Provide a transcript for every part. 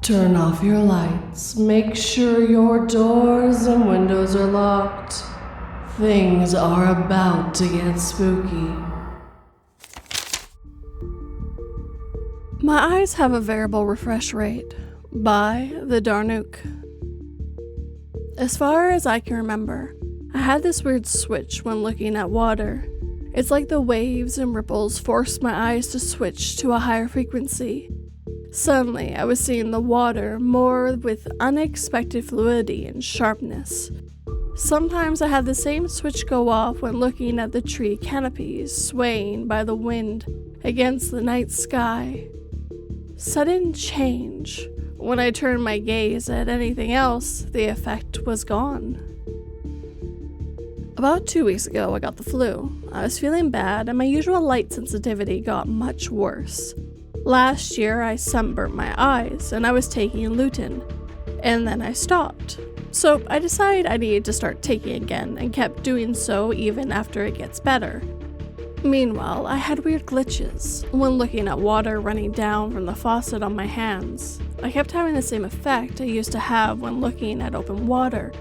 Turn off your lights. Make sure your doors and windows are locked. Things are about to get spooky. My eyes have a variable refresh rate by TheDarnook. As far as I can remember, I had this weird switch when looking at water. It's like the waves and ripples forced my eyes to switch to a higher frequency. Suddenly, I was seeing the water more with unexpected fluidity and sharpness. Sometimes I had the same switch go off when looking at the tree canopies swaying by the wind against the night sky. Sudden change. When I turned my gaze at anything else, the effect was gone. About 2 weeks ago, I got the flu. I was feeling bad, and my usual light sensitivity got much worse. Last year, I sunburnt my eyes, and I was taking lutein, and then I stopped. So I decided I needed to start taking again, and kept doing so even after it gets better. Meanwhile, I had weird glitches when looking at water running down from the faucet on my hands. I kept having the same effect I used to have when looking at open water,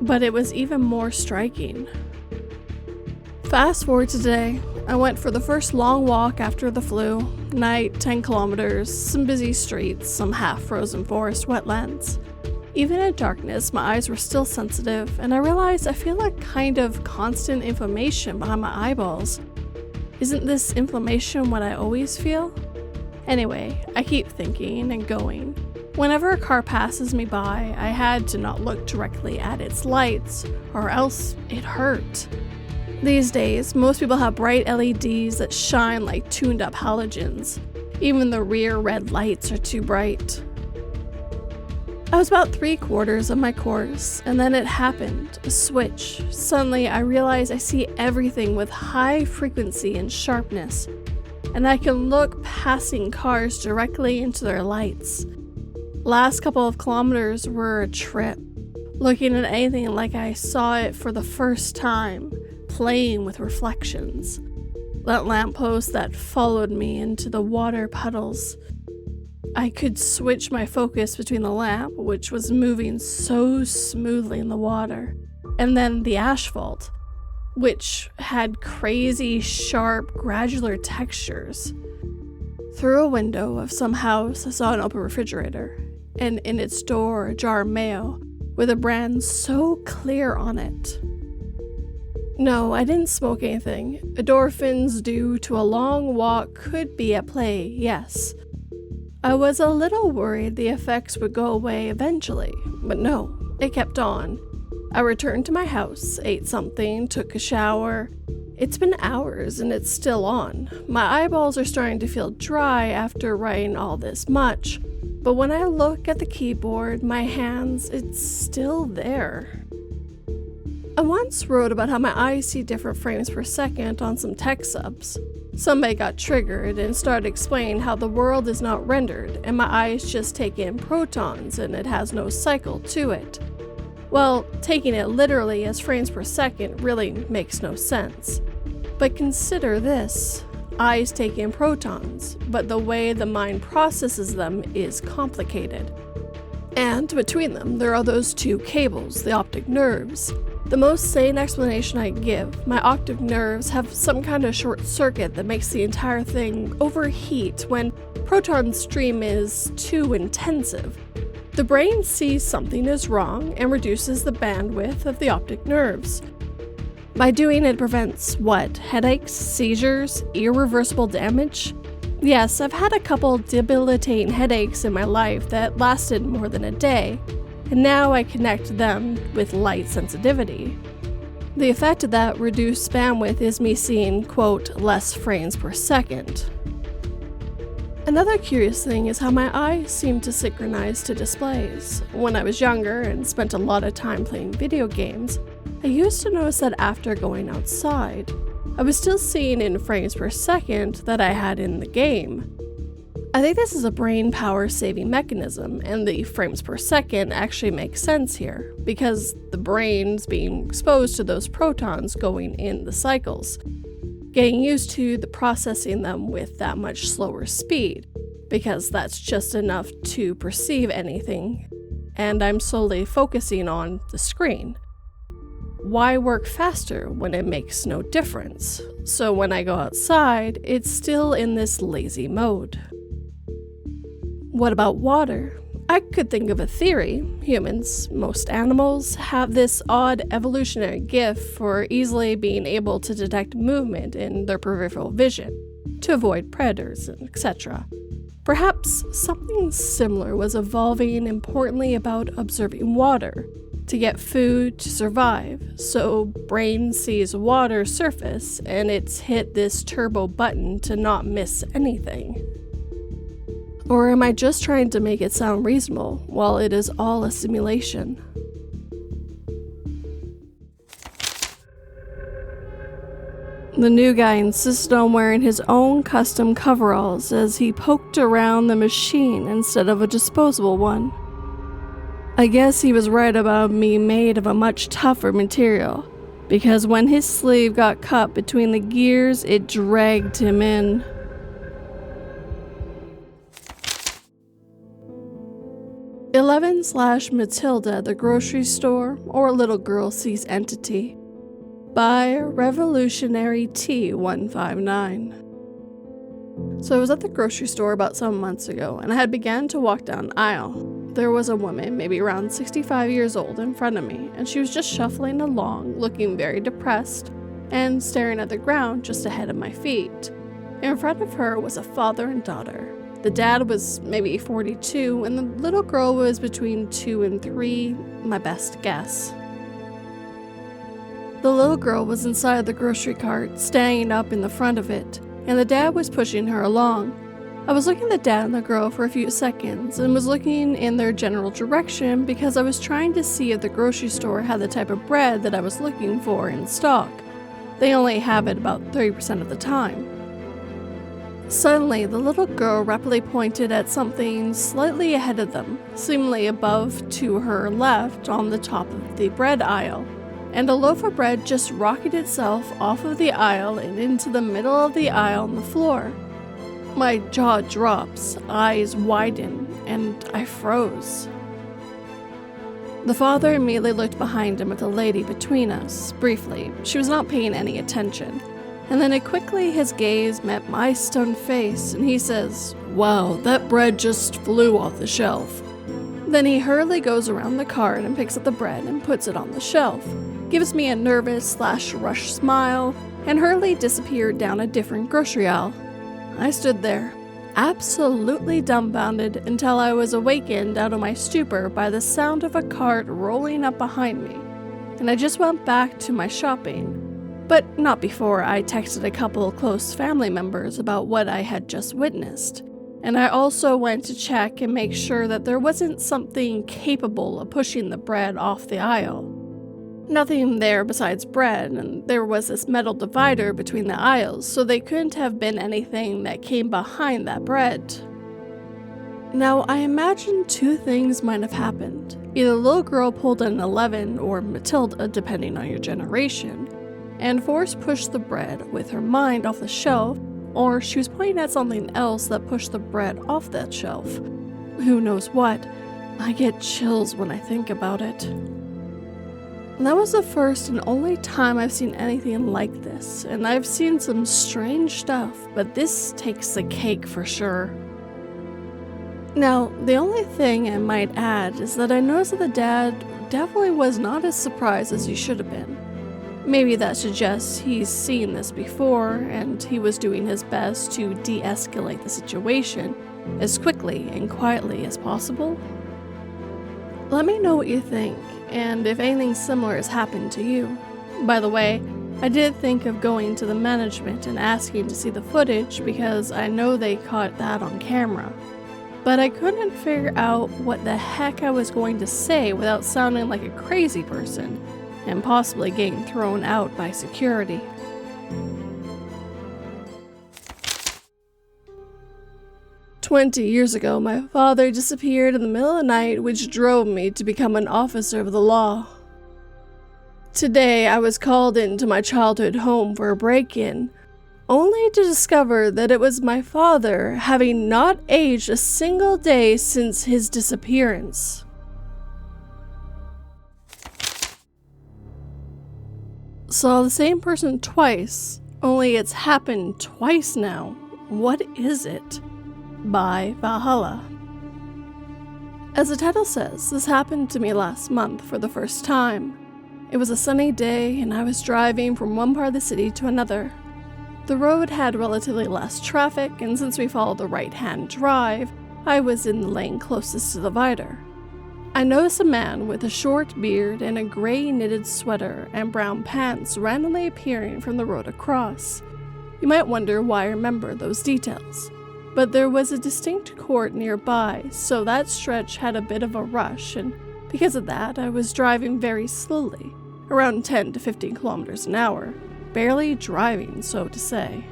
but it was even more striking. Fast forward to today, I went for the first long walk after the flu. Night, 10 kilometers, some busy streets, some half-frozen forest wetlands. Even in darkness, my eyes were still sensitive, and I realized I feel a kind of constant inflammation behind my eyeballs. Isn't this inflammation what I always feel? Anyway, I keep thinking and going. Whenever a car passes me by, I had to not look directly at its lights, or else it hurt. These days, most people have bright LEDs that shine like tuned-up halogens. Even the rear red lights are too bright. I was about 3/4 of my course, and then it happened, a switch. Suddenly, I realized I see everything with high frequency and sharpness, and I can look passing cars directly into their lights. Last couple of kilometers were a trip, looking at anything like I saw it for the first time, playing with reflections. That lamppost that followed me into the water puddles. I could switch my focus between the lamp, which was moving so smoothly in the water, and then the asphalt, which had crazy, sharp, granular textures. Through a window of some house, I saw an open refrigerator, and in its door a jar of mayo, with a brand so clear on it. No, I didn't smoke anything. Endorphins due to a long walk could be at play, yes. I was a little worried the effects would go away eventually, but no, it kept on. I returned to my house, ate something, took a shower. It's been hours and it's still on. My eyeballs are starting to feel dry after writing all this much, but when I look at the keyboard, my hands, it's still there. I once wrote about how my eyes see different frames per second on some tech subs. Somebody got triggered and started explaining how the world is not rendered and my eyes just take in protons and it has no cycle to it. Well, taking it literally as frames per second really makes no sense. But consider this. Eyes take in protons, but the way the mind processes them is complicated. And between them, there are those two cables, the optic nerves. The most sane explanation I give, my optic nerves have some kind of short circuit that makes the entire thing overheat when proton stream is too intensive. The brain sees something is wrong and reduces the bandwidth of the optic nerves. By doing it prevents what? Headaches, seizures, irreversible damage? Yes, I've had a couple debilitating headaches in my life that lasted more than a day, and now I connect them with light sensitivity. The effect of that reduced bandwidth is me seeing, quote, less frames per second. Another curious thing is how my eyes seem to synchronize to displays. When I was younger and spent a lot of time playing video games, I used to notice that after going outside, I was still seeing in frames per second that I had in the game. I think this is a brain power saving mechanism, and the frames per second actually makes sense here, because the brain's being exposed to those protons going in the cycles, getting used to the processing them with that much slower speed, because that's just enough to perceive anything, and I'm solely focusing on the screen. Why work faster when it makes no difference? So when I go outside, it's still in this lazy mode. What about water? I could think of a theory. Humans, most animals, have this odd evolutionary gift for easily being able to detect movement in their peripheral vision, to avoid predators, etc. Perhaps something similar was evolving importantly about observing water, to get food to survive, so brain sees water surface and it's hit this turbo button to not miss anything. Or am I just trying to make it sound reasonable while it is all a simulation? The new guy insisted on wearing his own custom coveralls as he poked around the machine instead of a disposable one. I guess he was right about me made of a much tougher material, because when his sleeve got cut between the gears, it dragged him in. /Matilda at the grocery store, or a little girl sees entity. By Revolutionary T159. So I was at the grocery store about 7 months ago, and I had began to walk down an aisle. There was a woman, maybe around 65 years old, in front of me, and she was just shuffling along, looking very depressed, and staring at the ground just ahead of my feet. In front of her was a father and daughter. The dad was maybe 42, and the little girl was between 2 and 3, my best guess. The little girl was inside the grocery cart, standing up in the front of it, and the dad was pushing her along. I was looking at the dad and the girl for a few seconds, and was looking in their general direction because I was trying to see if the grocery store had the type of bread that I was looking for in stock. They only have it about 30% of the time. Suddenly, the little girl rapidly pointed at something slightly ahead of them, seemingly above to her left on the top of the bread aisle, and a loaf of bread just rocketed itself off of the aisle and into the middle of the aisle on the floor. My jaw drops, eyes widen, and I froze. The father immediately looked behind him with the lady between us, briefly. She was not paying any attention. And then quickly his gaze met my stunned face, and he says, "Wow, that bread just flew off the shelf." Then he hurriedly goes around the cart and picks up the bread and puts it on the shelf, gives me a nervous/rush smile, and hurriedly disappeared down a different grocery aisle. I stood there, absolutely dumbfounded, until I was awakened out of my stupor by the sound of a cart rolling up behind me, and I just went back to my shopping. But not before I texted a couple close family members about what I had just witnessed. And I also went to check and make sure that there wasn't something capable of pushing the bread off the aisle. Nothing there besides bread, and there was this metal divider between the aisles, so they couldn't have been anything that came behind that bread. Now, I imagine two things might have happened. Either the little girl pulled an 11, or Matilda, depending on your generation, and force pushed the bread with her mind off the shelf, or she was pointing at something else that pushed the bread off that shelf. Who knows what? I get chills when I think about it. And that was the first and only time I've seen anything like this, and I've seen some strange stuff, but this takes the cake for sure. Now, the only thing I might add is that I noticed that the dad definitely was not as surprised as he should have been. Maybe that suggests he's seen this before, and he was doing his best to de-escalate the situation as quickly and quietly as possible. Let me know what you think, and if anything similar has happened to you. By the way, I did think of going to the management and asking to see the footage because I know they caught that on camera. But I couldn't figure out what the heck I was going to say without sounding like a crazy person, and possibly getting thrown out by security. "20 years ago, my father disappeared in the middle of the night, which drove me to become an officer of the law. Today, I was called into my childhood home for a break-in, only to discover that it was my father, having not aged a single day since his disappearance. Saw the same person twice, only it's happened twice now. What is it? By Valhalla. As the title says, this happened to me last month for the first time. It was a sunny day and I was driving from one part of the city to another. The road had relatively less traffic, and since we followed the right-hand drive, I was in the lane closest to the divider. I noticed a man with a short beard and a gray knitted sweater and brown pants randomly appearing from the road across. You might wonder why I remember those details, but there was a distinct court nearby, so that stretch had a bit of a rush, and because of that, I was driving very slowly, around 10 to 15 kilometers an hour, barely driving, so to say.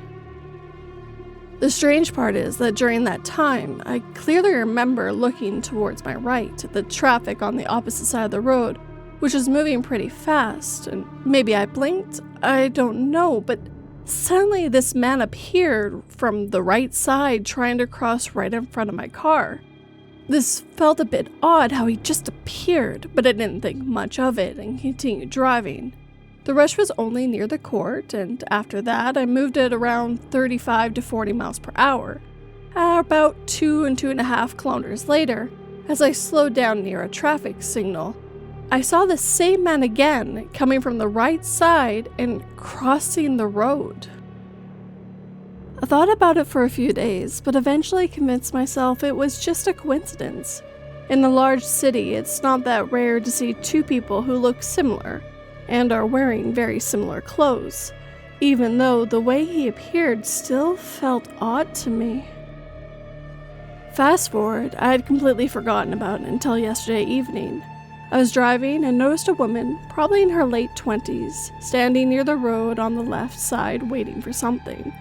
The strange part is that during that time, I clearly remember looking towards my right at the traffic on the opposite side of the road, which was moving pretty fast, and maybe I blinked, I don't know, but suddenly this man appeared from the right side trying to cross right in front of my car. This felt a bit odd how he just appeared, but I didn't think much of it and continued driving. The rush was only near the court, and after that I moved at around 35 to 40 miles per hour. About 2.5 kilometers later, as I slowed down near a traffic signal, I saw the same man again coming from the right side and crossing the road. I thought about it for a few days, but eventually convinced myself it was just a coincidence. In a large city, it's not that rare to see two people who look similar and are wearing very similar clothes, even though the way he appeared still felt odd to me. Fast forward, I had completely forgotten about it until yesterday evening. I was driving and noticed a woman, probably in her late 20s, standing near the road on the left side waiting for something.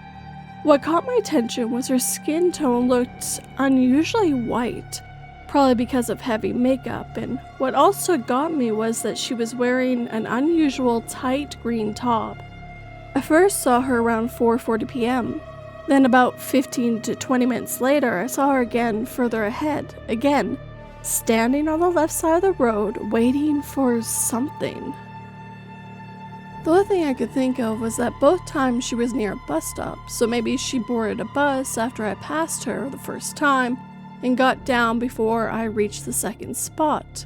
What caught my attention was her skin tone looked unusually white, probably because of heavy makeup, and what also got me was that she was wearing an unusual tight green top. I first saw her around 4:40 p.m. Then about 15 to 20 minutes later, I saw her again further ahead, again, standing on the left side of the road waiting for something. The only thing I could think of was that both times she was near a bus stop, so maybe she boarded a bus after I passed her the first time and got down before I reached the second spot.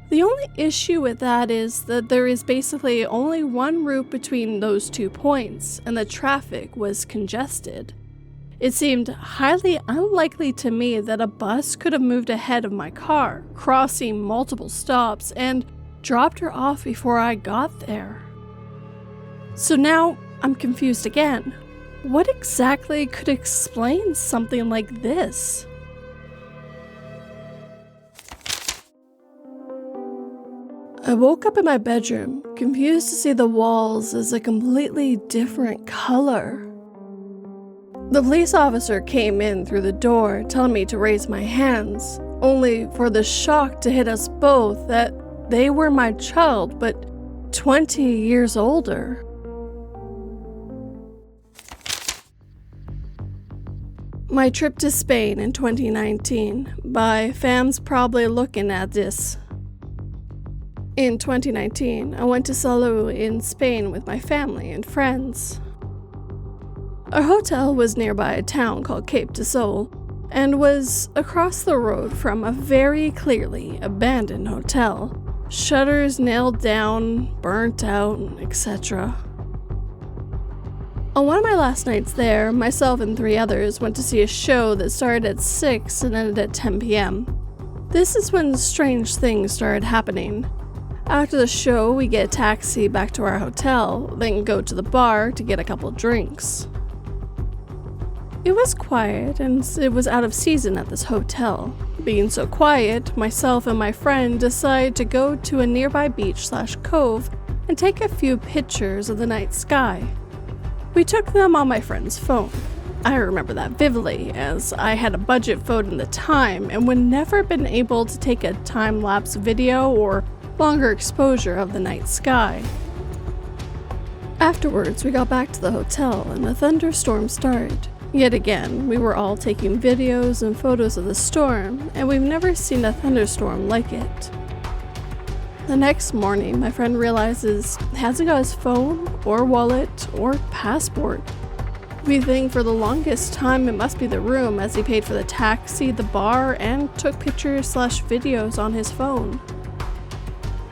The only issue with that is that there is basically only one route between those 2 points, and the traffic was congested. It seemed highly unlikely to me that a bus could have moved ahead of my car, crossing multiple stops, and dropped her off before I got there. So now I'm confused again. What exactly could explain something like this? I woke up in my bedroom, confused to see the walls as a completely different color. The police officer came in through the door, telling me to raise my hands, only for the shock to hit us both that they were my child, but 20 years older. My trip to Spain in 2019 by FamProbsLookingAtDis. In 2019, I went to Salou in Spain with my family and friends. Our hotel was nearby a town called Cape de Sol and was across the road from a very clearly abandoned hotel. Shutters nailed down, burnt out, etc. On one of my last nights there, myself and 3 others went to see a show that started at 6 and ended at 10 p.m. This is when strange things started happening. After the show, we get a taxi back to our hotel, then go to the bar to get a couple drinks. It was quiet, and it was out of season at this hotel. Being so quiet, myself and my friend decided to go to a nearby beach/cove and take a few pictures of the night sky. We took them on my friend's phone. I remember that vividly, as I had a budget phone at the time and would never been able to take a time-lapse video or longer exposure of the night sky. Afterwards, we got back to the hotel and the thunderstorm started. Yet again, we were all taking videos and photos of the storm, and we've never seen a thunderstorm like it. The next morning, my friend realizes he hasn't got his phone, or wallet, or passport. We think for the longest time it must be the room, as he paid for the taxi, the bar, and took pictures/videos on his phone.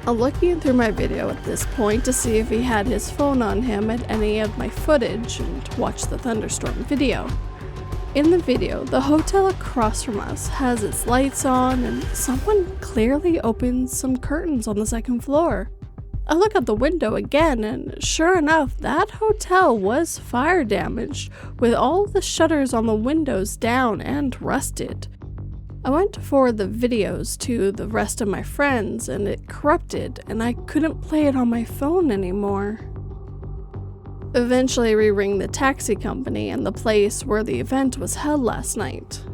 I'm looking through my video at this point to see if he had his phone on him at any of my footage and watch the thunderstorm video. In the video, the hotel across from us has its lights on and someone clearly opens some curtains on the second floor. I look out the window again and sure enough, that hotel was fire damaged with all the shutters on the windows down and rusted. I went to forward the videos to the rest of my friends and it corrupted and I couldn't play it on my phone anymore. Eventually we ring the taxi company and the place where the event was held last night.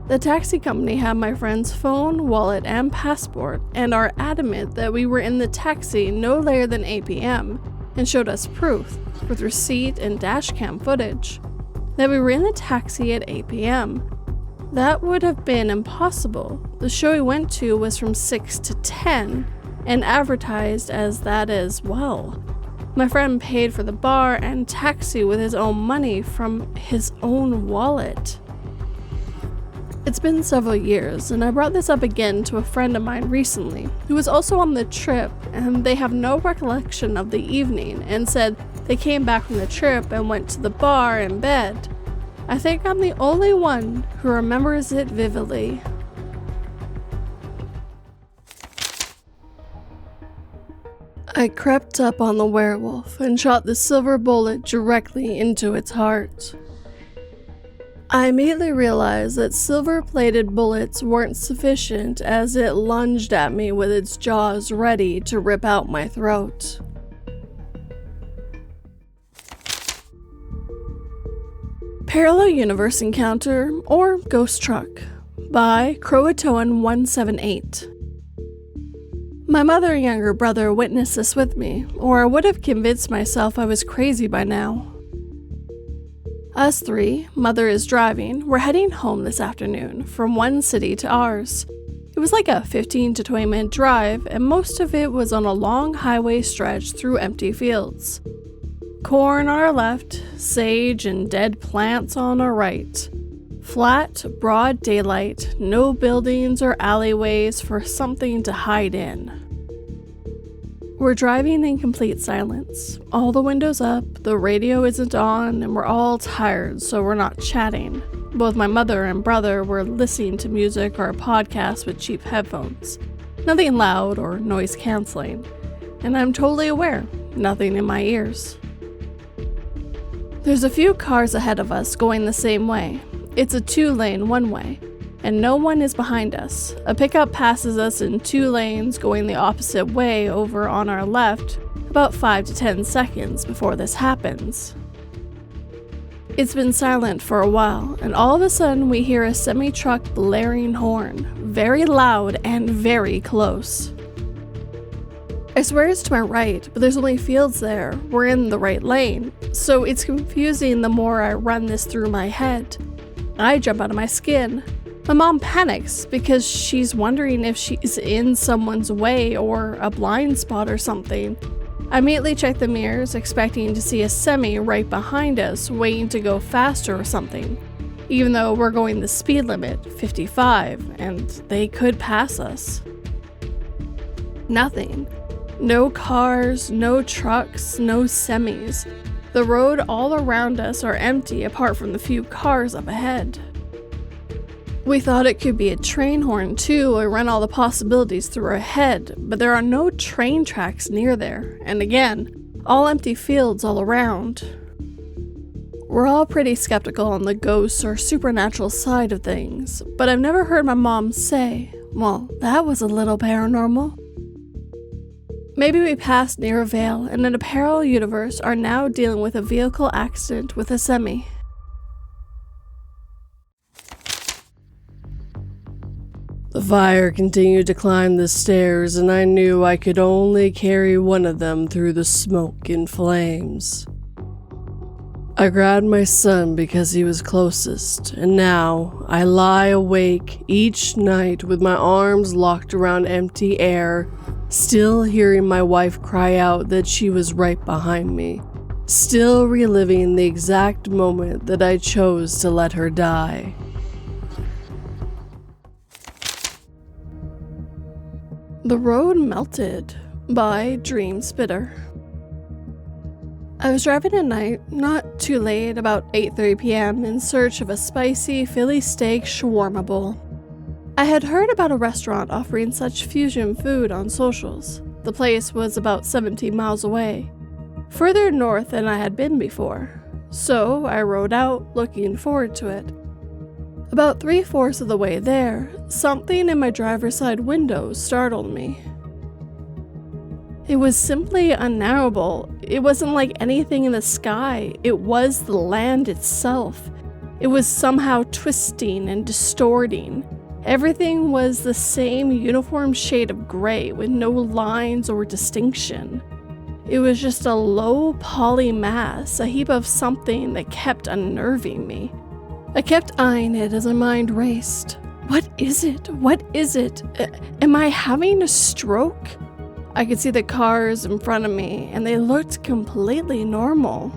The taxi company had my friend's phone, wallet, and passport and are adamant that we were in the taxi no later than 8 p.m. and showed us proof, with receipt and dashcam footage, that we were in the taxi at 8 p.m. That would have been impossible. The show we went to was from 6 to 10 and advertised as that as well. My friend paid for the bar and taxi with his own money from his own wallet. It's been several years, and I brought this up again to a friend of mine recently, who was also on the trip, and they have no recollection of the evening, and said they came back from the trip and went to the bar and bed. I think I'm the only one who remembers it vividly. I crept up on the werewolf and shot the silver bullet directly into its heart. I immediately realized that silver-plated bullets weren't sufficient as it lunged at me with its jaws ready to rip out my throat. Parallel Universe Encounter, or Ghost Truck, by Croatoan178. My mother and younger brother witnessed this with me, or I would have convinced myself I was crazy by now. Us three, mother is driving, we're heading home this afternoon from one city to ours. It was like a 15 to 20 minute drive, and most of it was on a long highway stretch through empty fields. Corn on our left, sage and dead plants on our right. Flat, broad daylight, no buildings or alleyways for something to hide in. We're driving in complete silence. All the windows up, the radio isn't on, and we're all tired, so we're not chatting. Both my mother and brother were listening to music or a podcast with cheap headphones. Nothing loud or noise canceling. And I'm totally aware, nothing in my ears. There's a few cars ahead of us going the same way. It's a 2-lane one-way, and no one is behind us. A pickup passes us in 2 lanes going the opposite way over on our left about 5 to 10 seconds before this happens. It's been silent for a while, and all of a sudden we hear a semi-truck blaring horn, very loud and very close. I swear it's to my right, but there's only fields there. We're in the right lane, so it's confusing the more I run this through my head. I jump out of my skin. My mom panics because she's wondering if she's in someone's way or a blind spot or something. I immediately check the mirrors, expecting to see a semi right behind us, waiting to go faster or something, even though we're going the speed limit, 55, and they could pass us. Nothing. No cars, no trucks, no semis. The road all around us are empty apart from the few cars up ahead. We thought it could be a train horn too, or run all the possibilities through our head, but there are no train tracks near there, and again, all empty fields all around. We're all pretty skeptical on the ghosts or supernatural side of things, but I've never heard my mom say, well, that was a little paranormal. Maybe we passed near a veil and in a parallel universe are now dealing with a vehicle accident with a semi. The fire continued to climb the stairs, and I knew I could only carry one of them through the smoke and flames. I grabbed my son because he was closest, and now I lie awake each night with my arms locked around empty air, still hearing my wife cry out that she was right behind me, still reliving the exact moment that I chose to let her die. The Road Melted by Dreamspitter. I was driving at night, not too late, about 8:30 p.m. in search of a spicy Philly steak shawarma bowl. I had heard about a restaurant offering such fusion food on socials. The place was about 17 miles away, further north than I had been before, so I rode out looking forward to it. About 3/4 of the way there, something in my driver's side window startled me. It was simply unknowable. It wasn't like anything in the sky. It was the land itself. It was somehow twisting and distorting. Everything was the same uniform shade of gray with no lines or distinction. It was just a low poly mass, a heap of something that kept unnerving me. I kept eyeing it as my mind raced. What is it? What is it? Am I having a stroke? I could see the cars in front of me, and they looked completely normal.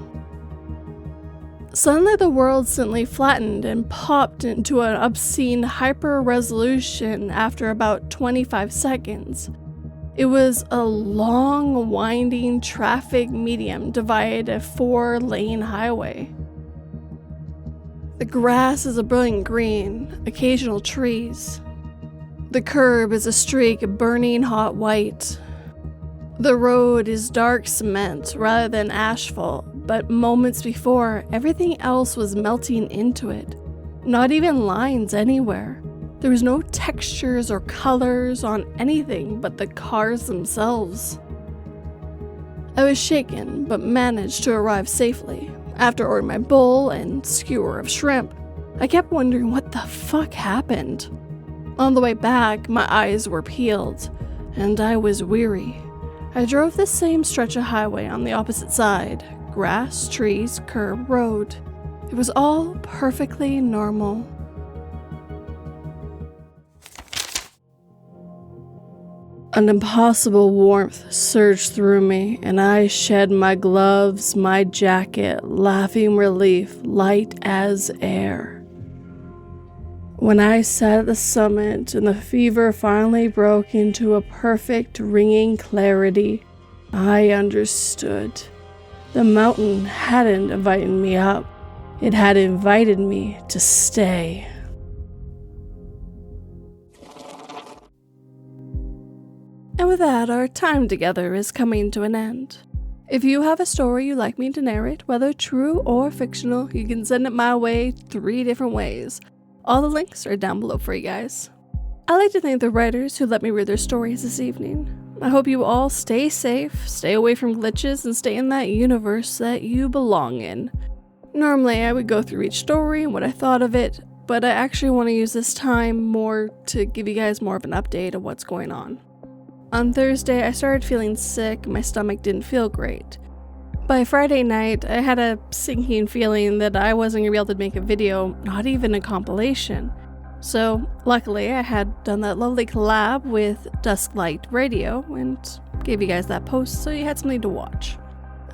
Suddenly the world suddenly flattened and popped into an obscene hyper-resolution after about 25 seconds. It was a long, winding traffic median divided a 4-lane highway. The grass is a brilliant green, occasional trees. The curb is a streak of burning hot white. The road is dark cement rather than asphalt, but moments before, everything else was melting into it. Not even lines anywhere. There was no textures or colors on anything but the cars themselves. I was shaken, but managed to arrive safely. After ordering my bowl and skewer of shrimp, I kept wondering what the fuck happened. On the way back, my eyes were peeled, and I was weary. I drove the same stretch of highway on the opposite side. Grass, trees, curb, road. It was all perfectly normal. An impossible warmth surged through me, and I shed my gloves, my jacket, laughing relief, light as air. When I sat at the summit and the fever finally broke into a perfect ringing clarity, I understood. The mountain hadn't invited me up. It had invited me to stay. And with that, our time together is coming to an end. If you have a story you'd like me to narrate, whether true or fictional, you can send it my way 3 different ways. All the links are down below for you guys. I'd like to thank the writers who let me read their stories this evening. I hope you all stay safe, stay away from glitches, and stay in that universe that you belong in. Normally, I would go through each story and what I thought of it, but I actually want to use this time more to give you guys more of an update of what's going on. On Thursday, I started feeling sick, my stomach didn't feel great. By Friday night, I had a sinking feeling that I wasn't going to be able to make a video, not even a compilation. So, luckily, I had done that lovely collab with Dusklight Radio and gave you guys that post so you had something to watch.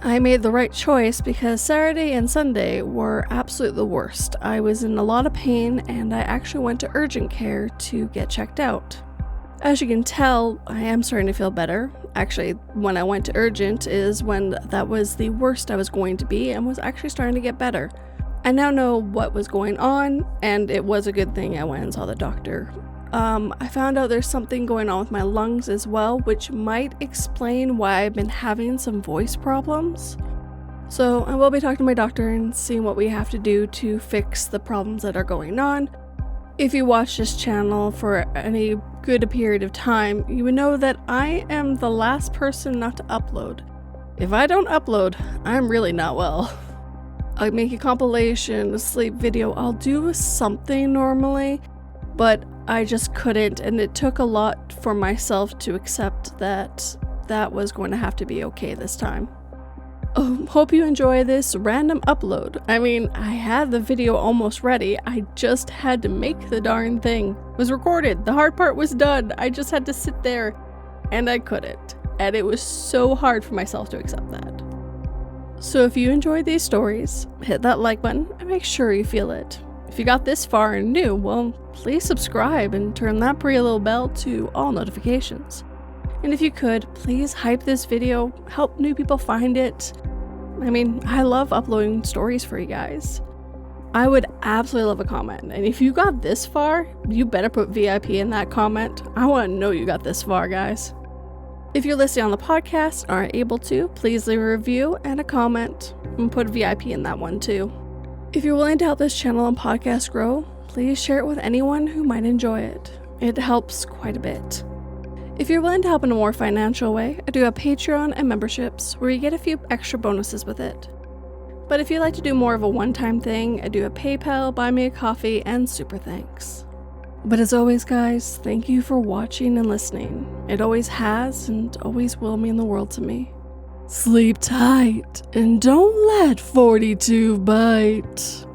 I made the right choice because Saturday and Sunday were absolutely the worst. I was in a lot of pain and I actually went to urgent care to get checked out. As you can tell, I am starting to feel better. Actually, when I went to urgent is when that was the worst I was going to be and was actually starting to get better. I now know what was going on, and it was a good thing I went and saw the doctor. I found out there's something going on with my lungs as well, which might explain why I've been having some voice problems. So I will be talking to my doctor and seeing what we have to do to fix the problems that are going on. If you watch this channel for any good period of time, you would know that I am the last person not to upload. If I don't upload, I'm really not well. I'll make a compilation, a sleep video, I'll do something normally, but I just couldn't, and it took a lot for myself to accept that that was going to have to be okay this time. Hope you enjoy this random upload. I mean, I had the video almost ready. I just had to make the darn thing. It was recorded. The hard part was done. I just had to sit there, and I couldn't. And it was so hard for myself to accept that. So if you enjoyed these stories, hit that like button and make sure you feel it. If you got this far and new, well, please subscribe and turn that pretty little bell to all notifications. And if you could, please hype this video, help new people find it. I mean, I love uploading stories for you guys. I would absolutely love a comment, and if you got this far, you better put VIP in that comment. I want to know you got this far, guys. If you're listening on the podcast and aren't able to, please leave a review and a comment, and put VIP in that one too. If you're willing to help this channel and podcast grow, please share it with anyone who might enjoy it. It helps quite a bit. If you're willing to help in a more financial way, I do have Patreon and memberships where you get a few extra bonuses with it. But if you'd like to do more of a one-time thing, I do have PayPal, Buy Me a Coffee, and Super Thanks. But as always, guys, thank you for watching and listening. It always has and always will mean the world to me. Sleep tight and don't let 42 bite.